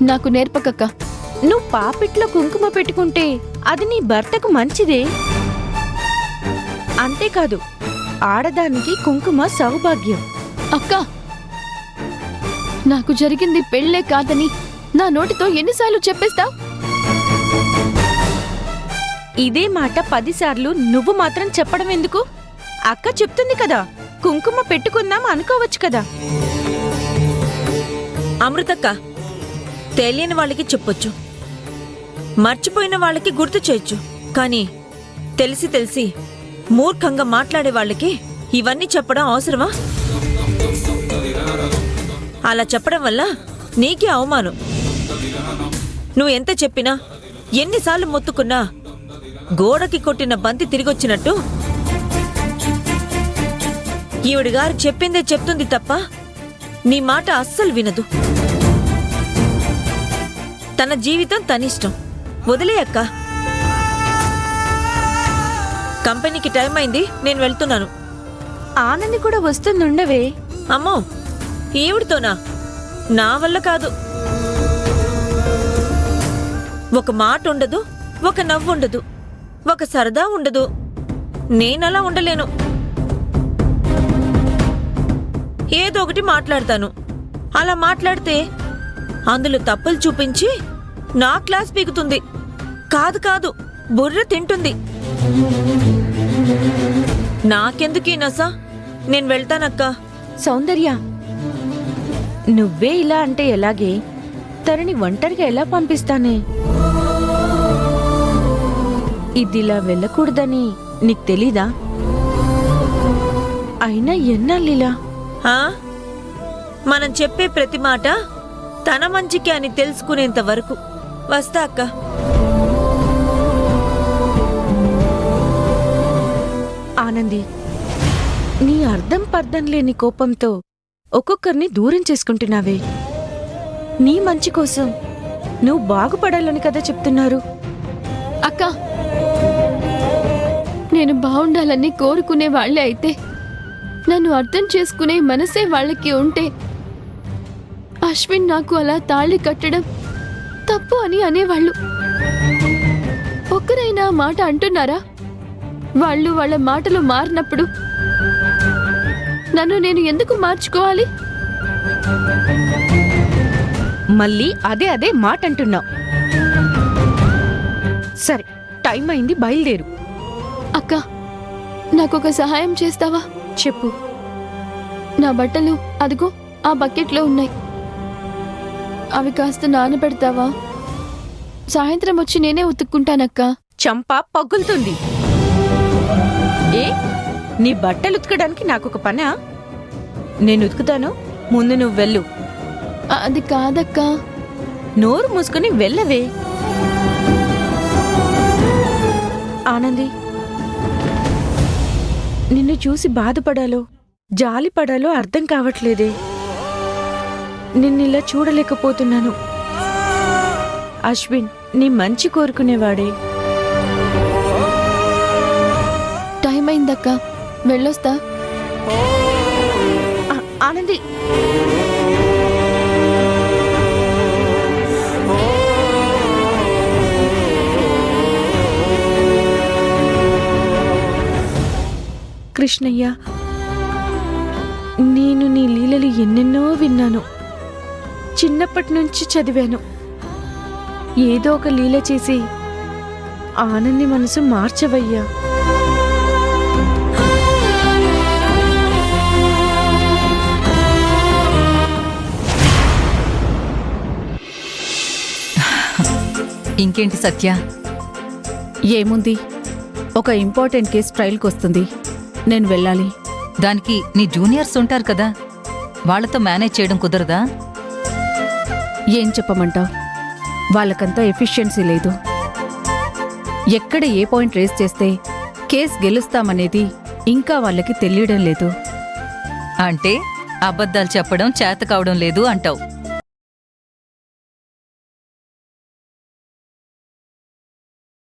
నాకు నేర్పకక్క. నువ్వు పాపిట్లో కుంకుమ పెట్టుకుంటే అది నీ భర్తకు మంచిదే. అంతేకాదు, ఆడదానికి కుంకుమ సౌభాగ్యం. అక్క, నాకు జరిగింది పెళ్లే కాదని నా నోటితో ఎన్నిసార్లు చెప్పేస్తావ్? ఇదే మాట 10 సార్లు నువ్వు మాత్రం చెప్పడం ఎందుకు? అక్క చెప్తుంది కదా, కుంకుమ పెట్టుకుందాం అనుకోవచ్చు కదా. అమృతక్క, తెలియని వాళ్ళకి చెప్పొచ్చు, మర్చిపోయిన వాళ్ళకి గుర్తు చేయొచ్చు. కానీ తెలిసి తెలిసి మూర్ఖంగా మాట్లాడే వాళ్ళకి ఇవన్నీ చెప్పడం అవసరమా? అలా చెప్పడం వల్ల నీకే అవమానం. నువ్వు ఎంత చెప్పినా, ఎన్నిసార్లు మొత్తుకున్నా గోడకి కొట్టిన బంతి తిరిగొచ్చినట్టు ఈవిడిగారు చెప్పిందే చెప్తుంది తప్ప నీ మాట అస్సలు వినదు. తన జీవితం తనిష్టం, వదిలే అక్క. కంపెనీకి టైం అయింది, నేను వెళ్తున్నాను. ఆనంది కూడా వస్తుందుండవే. అమ్మో, ఈవిడితోనా? నా వల్ల కాదు. ఒక మాట ఉండదు, ఒక నవ్వు ఉండదు, ఒక సరదా ఉండదు. నేనలా ఉండలేను. ఏదో ఒకటి మాట్లాడతాను. అలా మాట్లాడితే అందులో తప్పులు చూపించి నా క్లాస్ పీకుతుంది. కాదు కాదు, బుర్ర తింటుంది. నాకెందుకీ నసా? నేను వెళ్తానక్క. సౌందర్య, నువ్వే ఇలా అంటే ఎలాగే? తనని ఒంటరిగా ఎలా పంపిస్తానే? ఇదిలా వెళ్ళకూడదని నీకు తెలీదా? అయినా ఎన్నాళ్ళిలా? మనం చెప్పే ప్రతి మాట తన మంచికి అని తెలుసుకునేంత వరకు. వస్తా అక్క. ఆనంది, నీ అర్థం పర్థం లేని కోపంతో ఒక్కొక్కరిని దూరం చేసుకుంటున్నావే. నీ మంచి కోసం నువ్వు బాగుపడాలని కదా చెప్తున్నారు. అక్క, నేను బాగుండాలని కోరుకునే వాళ్లే అయితే, నన్ను అర్థం చేసుకునే మనసే వాళ్ళకి ఉంటే, అశ్విన్ నాకు అలా తాళి కట్టడం తప్పు అని అనేవాళ్ళు. ఒక్కరైనా మాట అంటున్నారా? వాళ్ళు వాళ్ళ మాటలు మారినప్పుడు నన్ను నేను ఎందుకు మార్చుకోవాలి? మళ్ళీ అదే మాట అంటున్నావు. సరే, టైం అయింది, బయలుదేరు. అక్క, నాకొక సహాయం చేస్తావా? చెప్పు. నా బట్టలు అదిగో ఆ బకెట్లో ఉన్నాయి. అవి కాస్త నానబెడతావా? సాయంత్రం వచ్చి నేనే ఉతుక్కుంటానక్క. చంప పగులుతుంది. ఏ, నీ బట్టలు ఉతకడానికి నాకొక పనా? నేను ఉతుకుతాను, ముందు నువ్వు వెళ్ళు. అది కాదక్క. నోరు మూసుకుని వెళ్ళవే. ఆనంది, నిన్ను చూసి బాధపడాలో జాలిపడాలో అర్థం కావట్లేదే. నిన్నిలా చూడలేకపోతున్నాను. అశ్విన్ నీ మంచి కోరుకునేవాడే. టైం అయిందక్క, వెళ్ళొస్తా. ఆనంది, కృష్ణయ్య, నేను నీ లీలలు ఎన్నెన్నో విన్నాను. చిన్నప్పటి నుంచి చదివాను. ఏదో ఒక లీల చేసి ఆనంది మనసు మార్చవయ్యా. ఇంకేంటి సత్య? ఏముంది, ఒక ఇంపార్టెంట్ కేసు ట్రయల్కి వస్తుంది, నేను వెళ్ళాలి. దానికి నీ జూనియర్స్ ఉంటారు కదా, వాళ్లతో మేనేజ్ చేయడం కుదరదా? ఏం చెప్పమంటావు, వాళ్ళకంతా ఎఫిషియన్సీ లేదు. ఎక్కడ ఏ పాయింట్ రేస్ చేస్తే కేసు గెలుస్తామనేది ఇంకా వాళ్ళకి తెలియడం లేదు. అంటే అబద్ధాలు చెప్పడం చేత కావడం లేదు అంటావు.